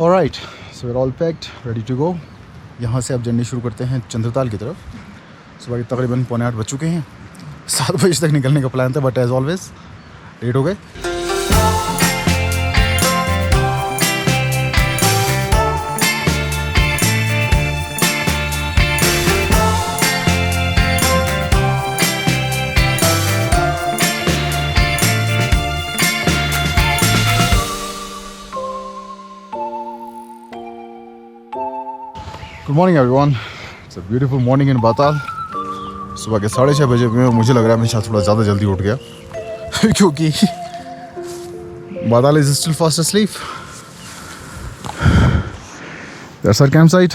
Alright, so we are all packed, ready to go. यहाँ से अब जर्नी शुरू करते हैं चंद्रताल की तरफ। सुबह के तकरीबन 7:45 बज चुके हैं। 7 बजे तक निकलने का प्लान था, बट एज ऑलवेज लेट हो गए। Good morning everyone, it's a beautiful morning in Batal. सुबह के 6:30 बजे में मुझे लग रहा है मैं शायद थोड़ा ज़्यादा जल्दी उठ गया क्योंकि Batal is still fast asleep. That's our camp site.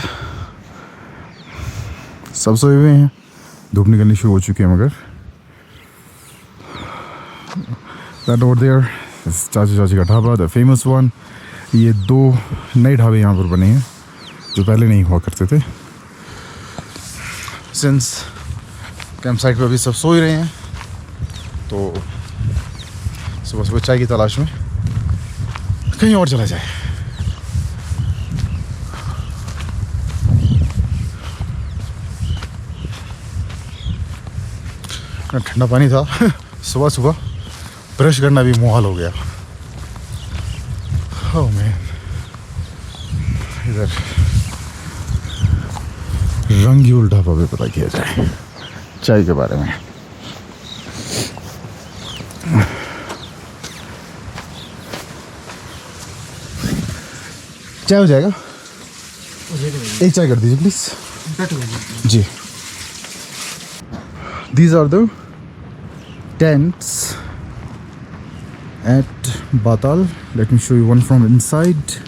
सब सोए हुए हैं, धूप निकलनी शुरू हो चुकी है, मगर दैट ओवर देयर चाची चाची का ढाबा, द फेमस वन। ये 2 नए ढाबे यहाँ पर बने हैं जो पहले नहीं हुआ करते थे। सिंस कैंप साइट पे अभी सब सो ही रहे हैं, तो सुबह सुबह चाय की तलाश में कहीं और चला जाए। ठंडा पानी था सुबह सुबह ब्रश करना भी मुहाल हो गया। ओह मैन, इधर रंगी उल्टा पे पता किया जाए चाय के बारे में। चाय हो जाएगा? एक चाय कर दीजिए प्लीज जी। These are the tents at Batal. Let me show you one from inside.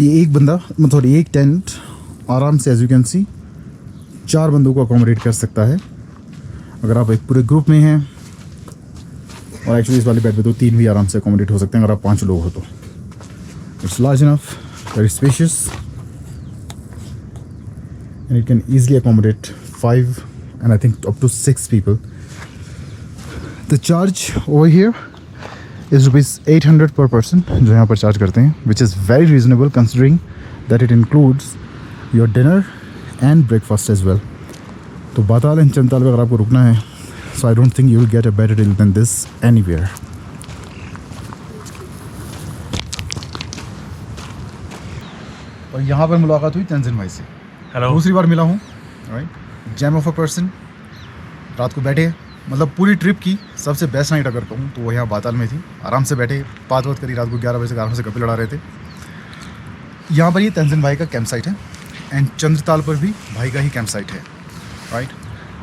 ये एक बंदा मतलब एक टेंट आराम से, एज यू कैन सी, 4 बंदों को अकोमोडेट कर सकता है अगर आप एक पूरे ग्रुप में हैं। और एक्चुअली इस वाले बेड पे तो 3 भी आराम से अकोमोडेट हो सकते हैं अगर आप 5 लोग हो तो। It's large enough, very spacious, and it can easily accommodate 5 and I think up to 6 people. The charge over here is ₹800 per person जो यहाँ पर चार्ज करते हैं, which is very reasonable considering that it includes your dinner and breakfast as well. तो बाताल and चंताल में अगर आपको रुकना है, so I don't think you will get a better deal than this anywhere. और यहाँ पर मुलाकात हुई तंजिन भाई से। हेलो। दूसरी बार मिला हूँ, right. Jam of a person. रात को बैठे, मतलब पूरी ट्रिप की सबसे बेस्ट नाइट अगर कहूँ तो वो यहाँ बाताल में थी। आराम से बैठे, बात करी, रात को 11 बजे से आराम से गप्पे लड़ा रहे थे। यहाँ पर ये तंजिन भाई का कैंप साइट है, एंड चंद्रताल पर भी भाई का ही कैंप साइट है, राइट।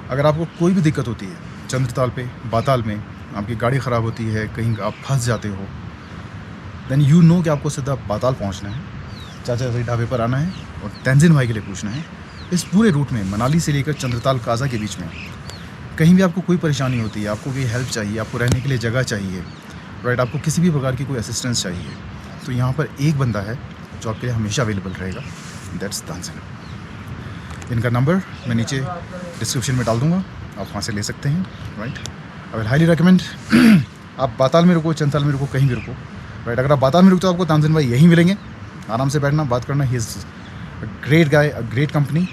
अगर आपको कोई भी दिक्कत होती है चंद्रताल पे, बाताल में, आपकी गाड़ी ख़राब होती है, कहीं आप फंस जाते हो, देन यू नो कि आपको सीधा बाताल पहुँचना है, चाचा चाची ढाबे पर आना है और तंजिन भाई के लिए पूछना है। इस पूरे रूट में मनाली से लेकर चंद्रताल काजा के बीच में कहीं भी आपको कोई परेशानी होती है, आपको कोई हेल्प चाहिए, आपको रहने के लिए जगह चाहिए, राइट, आपको किसी भी प्रकार की कोई असिस्टेंस चाहिए, तो यहाँ पर एक बंदा है जो आपके लिए हमेशा अवेलेबल रहेगा। दैट्स तंजिन। इनका नंबर मैं नीचे डिस्क्रिप्शन में डाल दूँगा, आप वहाँ से ले सकते हैं, right. I will highly recommend आप बाताल में रुको, चंद्रताल में रुको, कहीं भी रुको, राइट। अगर आप बाताल में रुकते हो आपको तंजिन भाई यहीं मिलेंगे, आराम से बैठना, बात करना। He is great guy, a great company.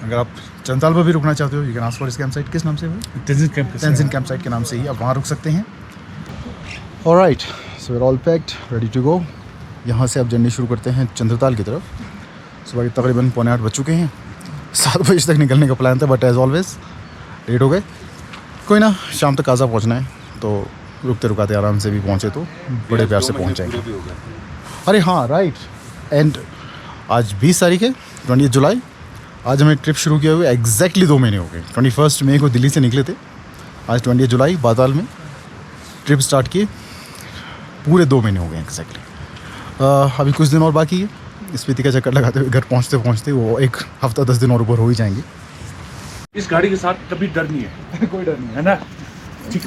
अगर आप चंद्रताल पर भी रुकना चाहते हो, you can ask for his camp site. किस नाम से? तंजिन कैंप साइट के नाम से ही आप वहाँ रुक सकते हैं। Alright, so we are all packed, ready to go. यहाँ से अब जर्नी शुरू करते हैं चंद्रताल की तरफ। सुबह के तकरीबन 7:45 बज चुके हैं। 7 बजे तक निकलने का प्लान था, बट एज ऑलवेज लेट हो गए। कोई ना, शाम तक काजा पहुँचना है, तो रुकते रुकाते आराम से भी पहुँचे तो बड़े प्यार से पहुँच जाएंगे। अरे हाँ, राइट। एंड आज 20 तारीख है, 20 जुलाई। आज हमें ट्रिप शुरू किए हुए एग्जैक्टली 2 महीने हो गए। 21 मई को दिल्ली से निकले थे, आज 20 जुलाई बाताल में ट्रिप स्टार्ट किए। पूरे 2 महीने हो गए एग्जैक्टली। अभी कुछ दिन और बाकी है। स्पीति का चक्कर लगाते हुए घर पहुँचते पहुँचते वो 1 हफ्ता 10 दिन और ऊपर हो ही जाएंगे। इस गाड़ी के साथ कभी डर नहीं है। कोई डर नहीं है ना, ठीक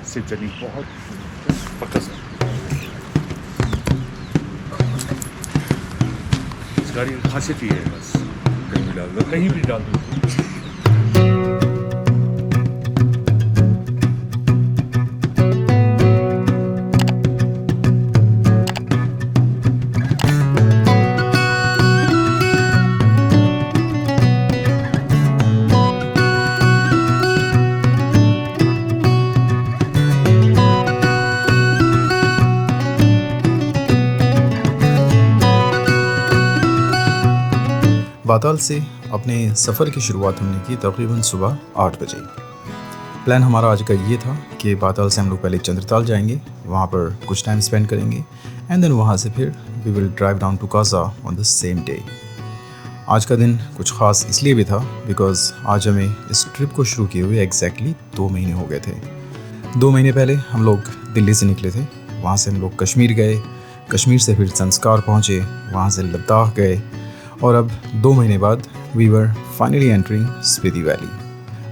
से चली बहुत पक्का से। इस गाड़ी की खासियत ही है, बस कहीं भी डाल दो, कहीं भी डाल दो। बाताल से अपने सफ़र की शुरुआत हमने की तकरीबन सुबह 8 बजे। प्लान हमारा आज का ये था कि बाताल से हम लोग पहले चंद्रताल जाएंगे, वहाँ पर कुछ टाइम स्पेंड करेंगे एंड देन वहाँ से फिर we will drive down to Kaza on the same day. आज का दिन कुछ ख़ास इसलिए भी था बिकॉज़ आज हमें इस ट्रिप को शुरू किए हुए एग्जैक्टली 2 महीने हो गए थे। 2 महीने पहले हम लोग दिल्ली से निकले थे, वहाँ से हम लोग कश्मीर गए, कश्मीर से फिर संस्कार पहुँचे, वहाँ से लद्दाख गए और अब 2 महीने बाद we were finally entering Spiti valley.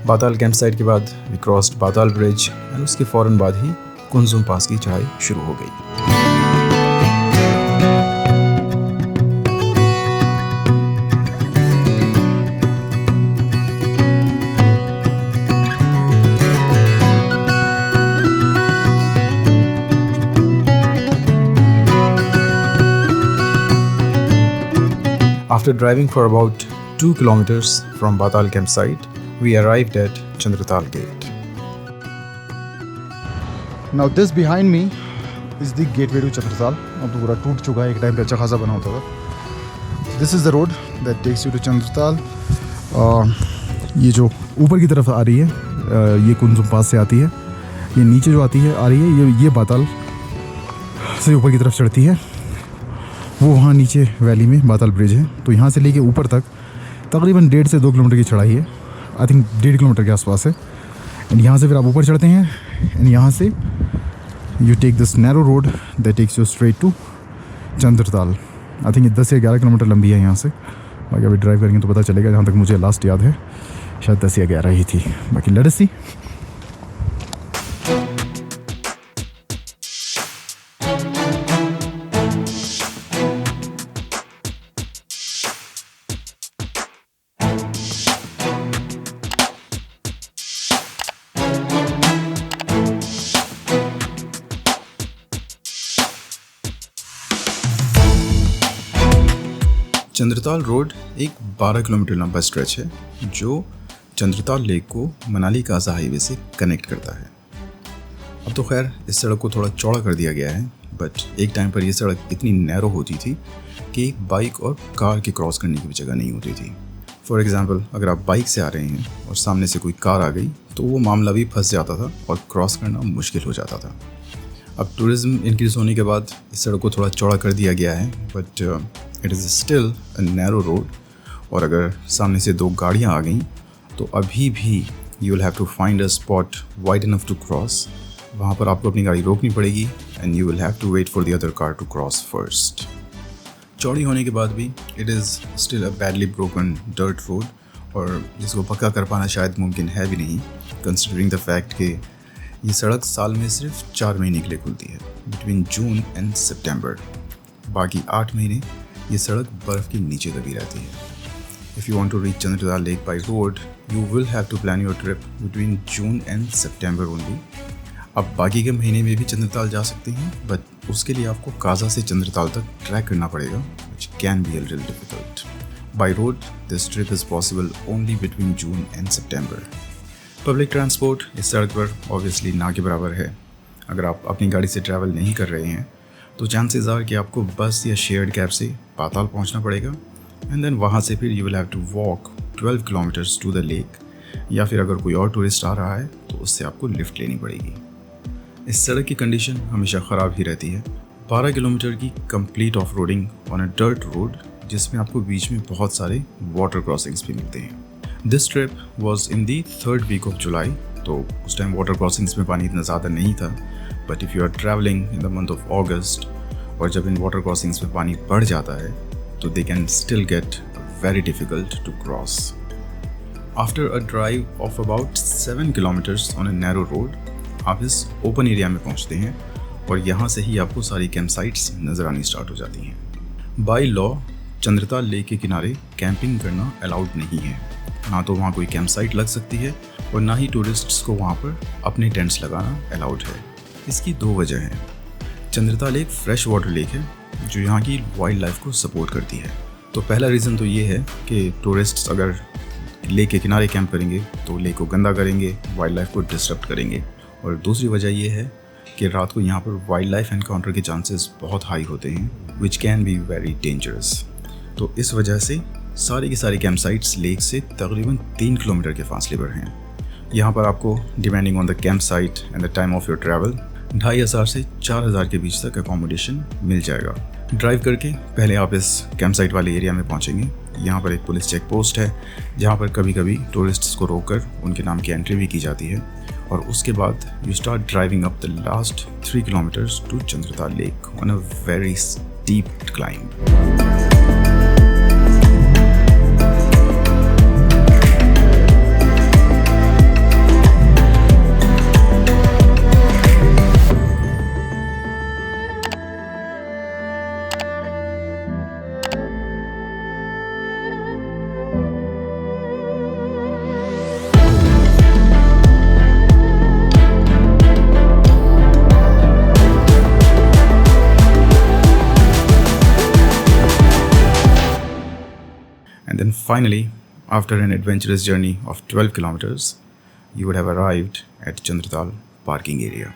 Batal camp site के बाद we crossed Batal bridge and उसके फ़ौरन बाद ही कुंजुम पास की चढ़ाई शुरू हो गई। After driving for about 2 kilometers from Batal campsite, we arrived at Chandratal Gate. Now this behind me is the gateway to Chandratal. अब तो पूरा टूट चुका है, एक टाइम पे अच्छा खासा बना होता था। This is the road that takes you to Chandratal. ये जो ऊपर की तरफ आ रही है, ये कुंजुम पास से आती है। ये नीचे जो आती है आ रही है, ये बाताल से ऊपर की तरफ चढ़ती है। वो वहाँ नीचे वैली में बाताल ब्रिज है। तो यहाँ से लेके ऊपर तक तकरीबन 1.5 से 2 किलोमीटर की चढ़ाई है। आई थिंक 1.5 किलोमीटर के आसपास है। एंड यहाँ से फिर आप ऊपर चढ़ते हैं एंड यहाँ से you take this narrow road that takes you straight to Chandratal. I think ये 10 या 11 किलोमीटर लंबी है यहाँ से। बाकी अभी ड्राइव करेंगे तो पता चलेगा। जहाँ तक मुझे लास्ट याद है शायद 10 या 11 ही थी। बाकी लेट्स सी। चंद्रताल रोड एक 12 किलोमीटर लंबा स्ट्रेच है जो चंद्रताल लेक को मनाली काजा हाईवे से कनेक्ट करता है। अब तो खैर इस सड़क को थोड़ा चौड़ा कर दिया गया है, बट एक टाइम पर यह सड़क इतनी नैरो होती थी कि एक बाइक और कार के क्रॉस करने की भी जगह नहीं होती थी। फॉर एग्जांपल, अगर आप बाइक से आ रहे हैं और सामने से कोई कार आ गई तो वो मामला भी फंस जाता था और क्रॉस करना मुश्किल हो जाता था। अब टूरिज़्म इंक्रीज़ होने के बाद इस सड़क को थोड़ा चौड़ा कर दिया गया है, but it is still a narrow road. और अगर सामने से 2 गाड़ियाँ आ गई तो अभी भी you will have to find a spot wide enough to cross. वहाँ पर आपको अपनी गाड़ी रोकनी पड़ेगी and you will have to wait for the other car to cross first. चौड़ी होने के बाद भी it is still a badly broken dirt road और जिसको पक्का कर पाना शायद मुमकिन है भी नहीं, कंसिडरिंग द फैक्ट कि ये सड़क साल में सिर्फ 4 महीने के लिए खुलती है, बिटवीन जून एंड सितंबर। बाकी 8 महीने ये सड़क बर्फ़ के नीचे दबी रहती है। If you want to reach Chandratal lake by road you will have to plan your trip between June and September only. अब बाकी के महीने में भी चंद्रताल जा सकते हैं, बट उसके लिए आपको काजा से चंद्रताल तक ट्रैक करना पड़ेगा, which can be a little difficult. By road this trip is possible only between June and September. Public transport इस सड़क पर ऑब्वियसली ना के बराबर है। अगर आप अपनी गाड़ी से ट्रैवल नहीं कर रहे हैं तो चांसेस आर कि आपको बस या शेयर्ड कैब से बाताल पहुंचना पड़ेगा एंड देन वहां से फिर you will have to walk 12 kilometres to the lake, या फिर अगर कोई और टूरिस्ट आ रहा है तो उससे आपको लिफ्ट लेनी पड़ेगी। इस सड़क की कंडीशन हमेशा ख़राब ही रहती है। 12 किलोमीटर की complete off roading on a dirt road जिसमें आपको बीच में बहुत सारे वाटर क्रॉसिंग्स भी मिलते हैं। This trip was in the 3rd week of July, तो उस टाइम वाटर क्रॉसिंग्स में पानी इतना ज़्यादा नहीं था। But if you are travelling in the month of August और जब इन वाटर क्रॉसिंग्स में पानी बढ़ जाता है तो they can still get very difficult to cross. After a drive of about 7 kilometres on a narrow road आप इस ओपन एरिया में पहुंचते हैं और यहाँ से ही आपको सारी कैंप साइट्स नज़र आनी स्टार्ट हो जाती हैं। बाय लॉ चंद्रताल लेक के किनारे कैंपिंग करना अलाउड नहीं है। ना तो वहाँ कोई कैंप साइट लग सकती है और ना ही टूरिस्ट्स को वहाँ पर अपने टेंट्स लगाना अलाउड है। इसकी 2 वजह हैं। चंद्रताल एक फ्रेश वाटर लेक है जो यहाँ की वाइल्ड लाइफ को सपोर्ट करती है। तो पहला रीज़न तो ये है कि टूरिस्ट्स अगर लेक के किनारे कैंप करेंगे तो लेक को गंदा करेंगे, वाइल्ड लाइफ को डिस्टर्ब करेंगे। और दूसरी वजह ये है कि रात को यहाँ पर वाइल्ड लाइफ एनकाउंटर के चांसेस बहुत हाई होते हैं, which can be very dangerous. तो इस वजह से सारी की सारी कैंप साइट्स लेक से तकरीबन 3 किलोमीटर के फासले पर हैं। यहाँ पर आपको depending on the camp site and the time of your travel 2500 से 4000 के बीच तक अकोमोडेशन मिल जाएगा। ड्राइव करके पहले आप इस कैंप साइट वाले एरिया में पहुँचेंगे। यहाँ पर एक पुलिस चेक पोस्ट है जहाँ पर कभी कभी टूरिस्ट्स को रोककर उनके नाम की एंट्री भी की जाती है, और उसके बाद you start driving up the last 3 kilometres to Chandratal lake on a very steep climb. And then finally, after an adventurous journey of 12 kilometers, you would have arrived at Chandratal parking area.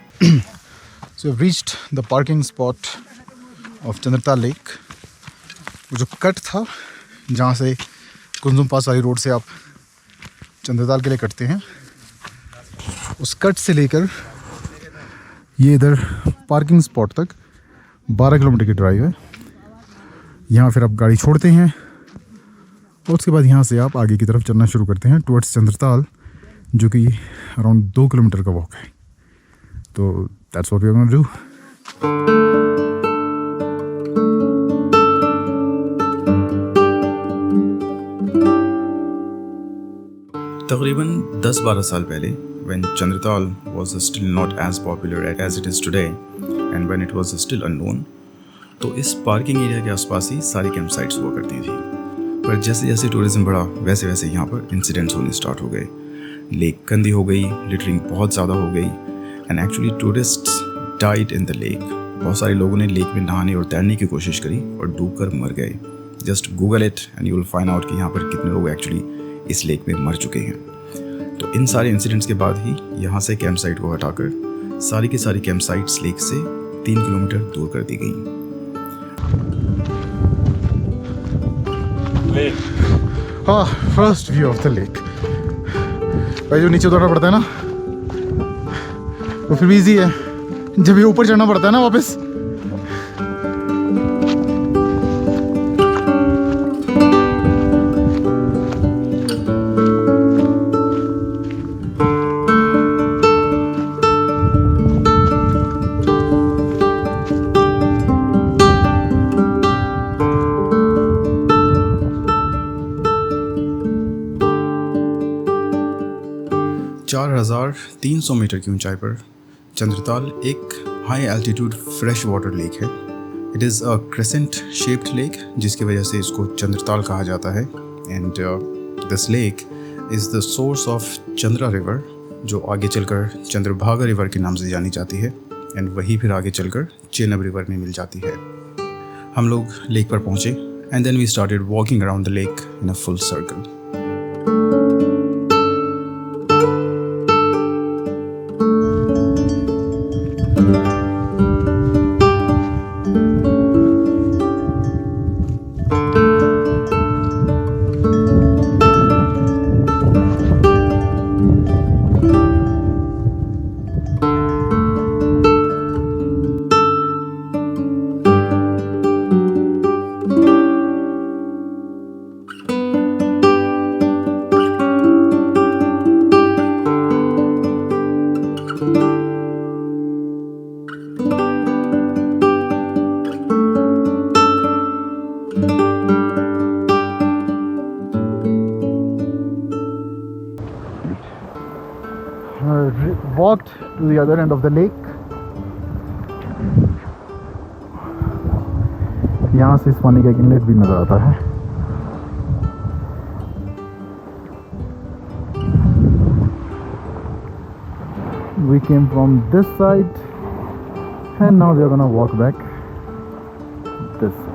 So we've reached the parking spot of Chandratal Lake. वो जो cut था जहाँ से कुंजुम पास वाली road से आप चंद्रताल के लिए कटते हैं, उस कट से लेकर ये इधर पार्किंग स्पॉट तक 12 किलोमीटर की ड्राइव है। यहाँ फिर आप गाड़ी छोड़ते हैं और उसके बाद यहाँ से आप आगे की तरफ चलना शुरू करते हैं टुवर्ड्स चंद्रताल, जो कि अराउंड 2 किलोमीटर का वॉक है। तो that's what we are gonna do. तकरीबन 10-12 साल पहले when Chandratal was still not as popular as it is today and when it was still unknown, तो इस पार्किंग एरिया के आसपास ही सारी कैंप साइट्स हुआ करती थी। पर जैसे जैसे टूरिज्म बढ़ा वैसे वैसे यहाँ पर इंसिडेंट्स होने स्टार्ट हो गए। लेक गंदी हो गई, लिटरिंग बहुत ज़्यादा हो गई and actually tourists died in the lake. बहुत सारे लोगों ने लेक में नहाने और तैरने की कोशिश करी और डूबकर मर गए। Just Google it and you will find out कि यहाँ पर कितने लोग एक्चुअली इस लेक में मर चुके हैं। तो इन सारे इंसिडेंट्स के बाद ही यहाँ से कैंप साइट को हटाकर सारी की सारी कैंप साइट्स लेक से 3 किलोमीटर दूर कर दी गई। हाँ, first view of the lake. भाई जो नीचे उतरना पड़ता है ना, वो फिर भी ईजी है, जब ये ऊपर चढ़ना पड़ता है ना वापस। चार 4300 मीटर की ऊंचाई पर चंद्रताल एक high altitude fresh water lake है। It is a crescent shaped lake, जिसकी वजह से इसको चंद्रताल कहा जाता है। And this lake is the source of Chandra river, जो आगे चलकर चंद्रभागा रिवर के नाम से जानी जाती है एंड वही फिर आगे चलकर चेनाब रिवर में मिल जाती है। हम लोग लेक पर पहुँचे and then we started walking around the lake in a full circle. Walked to the other end of the lake. यहाँ से इस पानी का एक इनलेट भी नजर आता है। We came from this side and now we are gonna walk back this side.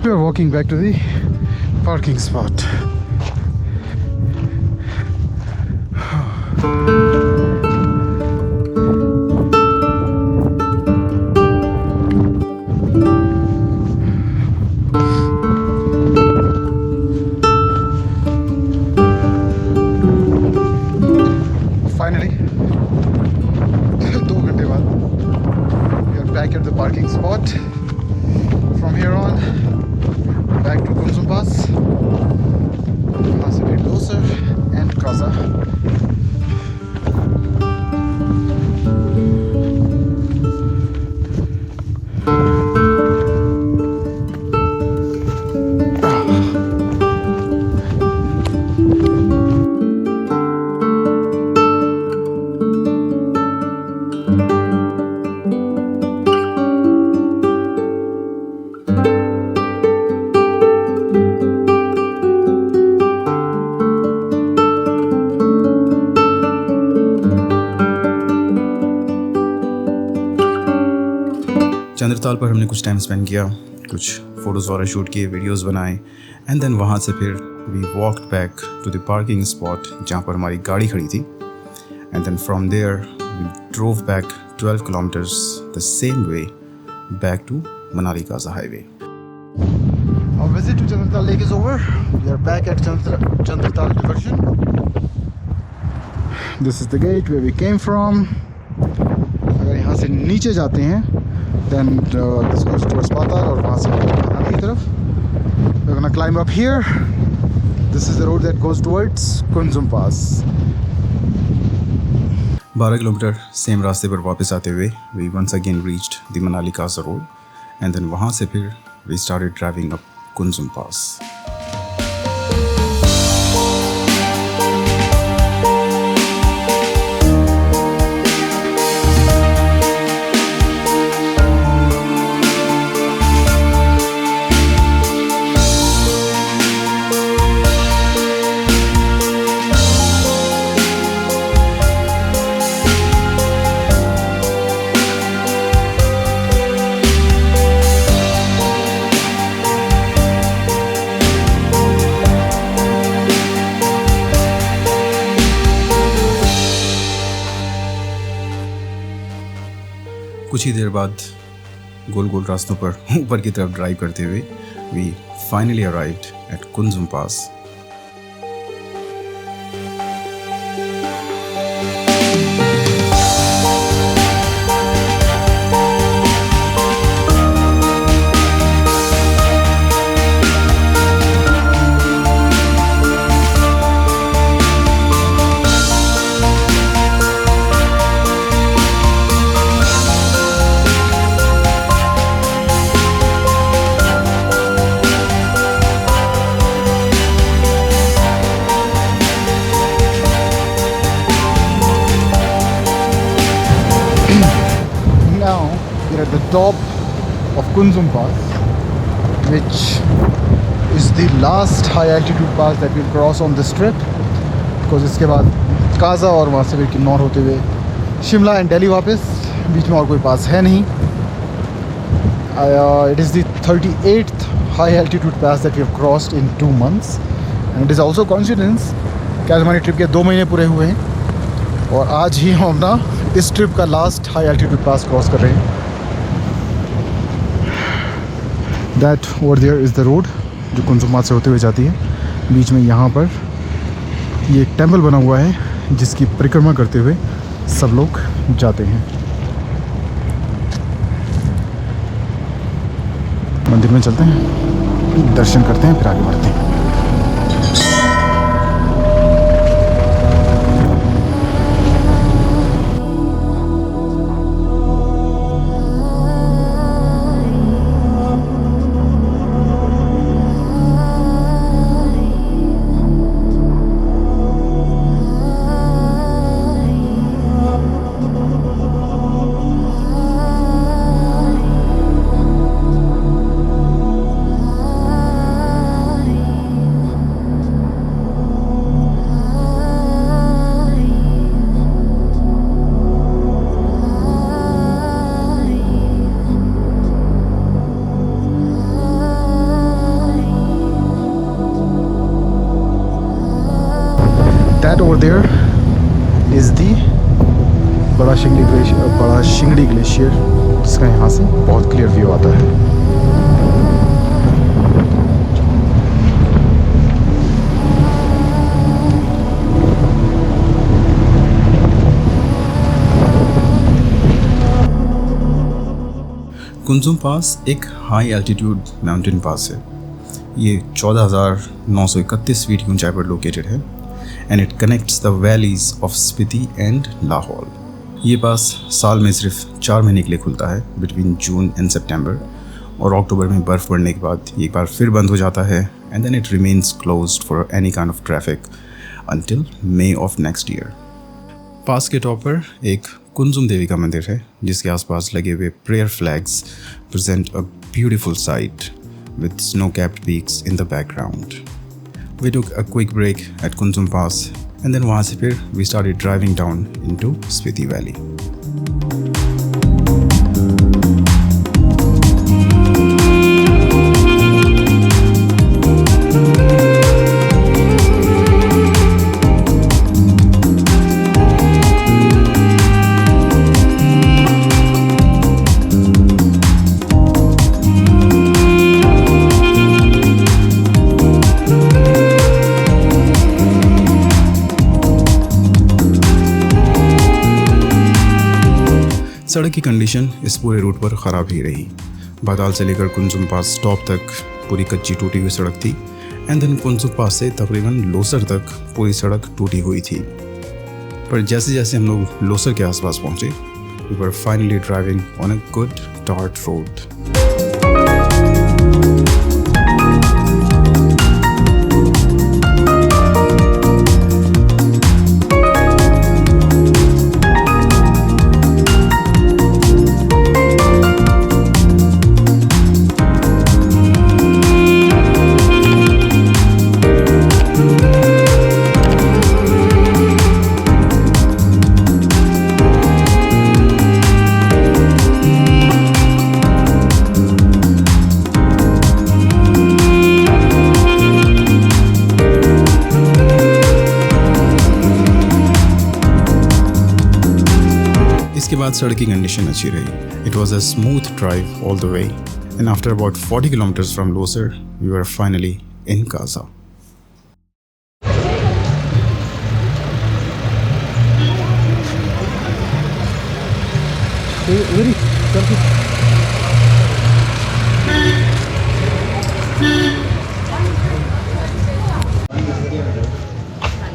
We are walking back to the parking spot. Finally, 2 घंटे बाद we are back at the parking spot. From here on, back to Kunzum Pass. वहाँ से फिर Loser and Kaza. Chandratal पर हमने कुछ time spend किया, कुछ फ़ोटोज़ वगैरह शूट किए, वीडियोस बनाए एंड देन वहाँ से फिर we walked back to the parking spot जहाँ पर हमारी गाड़ी खड़ी थी and then from there we drove back 12 kilometres the same way back to Manali Kaza highway. Our visit to Chandratal Lake is over. We are back at Chandratal Diversion. This is the gate where we came from. अगर यहाँ से नीचे जाते हैं then this goes towards Patal और वहाँ से मनाली की तरफ. We're gonna climb up here. This is the road that goes towards Kunzum Pass. 12 kilometre same रास्ते पर वापस आते हुए we once again reached the Manali Kaza road and then वहाँ से फिर we started driving up Kunzum pass. कुछ ही देर बाद गोल गोल रास्तों पर ऊपर की तरफ ड्राइव करते हुए we finally arrived at Kunzum pass. Now we're at the top of Kunzum Pass, which is the last high altitude pass that we'll cross on this trip. Because इसके बाद काजा और वहाँ से फिर किन्नौर होते हुए शिमला एंड दिल्ली वापस, बीच में और कोई पास है नहीं. It is the 38th high altitude pass that we have crossed in 2 months, and it is also coincidence कि आज हमारी ट्रिप के 2 महीने पूरे हुए हैं और आज ही हम अपना इस ट्रिप का last high altitude pass cross कर रहे हैं. That over there is the road जो कुंजुम से होते हुए जाती है. बीच में यहाँ पर ये एक टेम्पल बना हुआ है जिसकी परिक्रमा करते हुए सब लोग जाते हैं. मंदिर में चलते हैं, दर्शन करते हैं, फिर आगे बढ़ते हैं. That over there is the Bara Shigri glacier, जिसका यहाँ से बहुत क्लियर व्यू आता है। कुंजुम पास एक हाई एल्टीट्यूड माउंटेन पास है। ये 14,931 फीट की ऊंचाई पर लोकेटेड है and it connects the valleys of Spiti and Lahaul. ये पास साल में सिर्फ 4 महीने के लिए खुलता है, बिटवीन जून एंड सितंबर, और अक्टूबर में बर्फ़ पड़ने के बाद ये एक बार फिर बंद हो जाता है and then it remains closed for any kind of traffic until May of next year. Pass के टॉप पर एक कुंजुम देवी का मंदिर है, जिसके आसपास लगे हुए prayer flags present a beautiful sight with snow capped peaks in the background. We took a quick break at Kunzum pass and then वहाँ से फिर we started driving down into Spiti valley. सड़क की कंडीशन इस पूरे रूट पर ख़राब ही रही। बादाल से लेकर कुंजुम पास स्टॉप तक पूरी कच्ची टूटी हुई सड़क थी एंड देन कुंजुम पास से तकरीबन लोसर तक पूरी सड़क टूटी हुई थी। पर जैसे जैसे हम लोग लोसर के आसपास पहुंचे, we were finally driving on a good tarred road. इसके बाद सड़क की कंडीशन अच्छी रही। It was a smooth drive all the way and after about 40 kilometres from Losar we were finally in Kaza.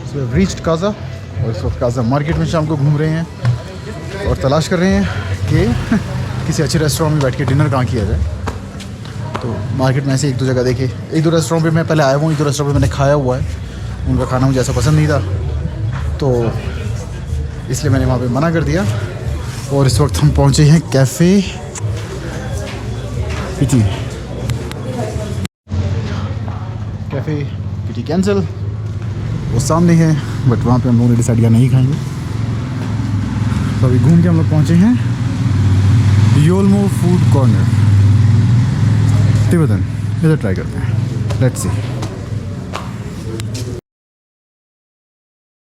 So we've reached Kaza और इस वक्त काजा मार्केट में शाम को घूम रहे हैं और तलाश कर रहे हैं कि किसी अच्छे रेस्टोरेंट में बैठ के डिनर कहाँ किया जाए। तो मार्केट में ऐसे एक दो जगह देखे, एक दो रेस्टोरेंट पे मैं पहले आया हूँ, एक दो रेस्टोरेंट पे मैंने खाया हुआ है, उनका खाना मुझे ऐसा पसंद नहीं था, तो इसलिए मैंने वहाँ पे मना कर दिया। और इस वक्त हम पहुँचे हैं कैफ़े पिटी। कैफ़े पिटी कैंसिल, वो सामने है, बट वहाँ पे हम लोगों ने डिसाइड किया नहीं खाएंगे। तो अभी घूम के हम लोग पहुँचे हैं योलमो फूड कॉर्नर तिब्बतन। इधर ट्राई करते हैं, लेट्स सी।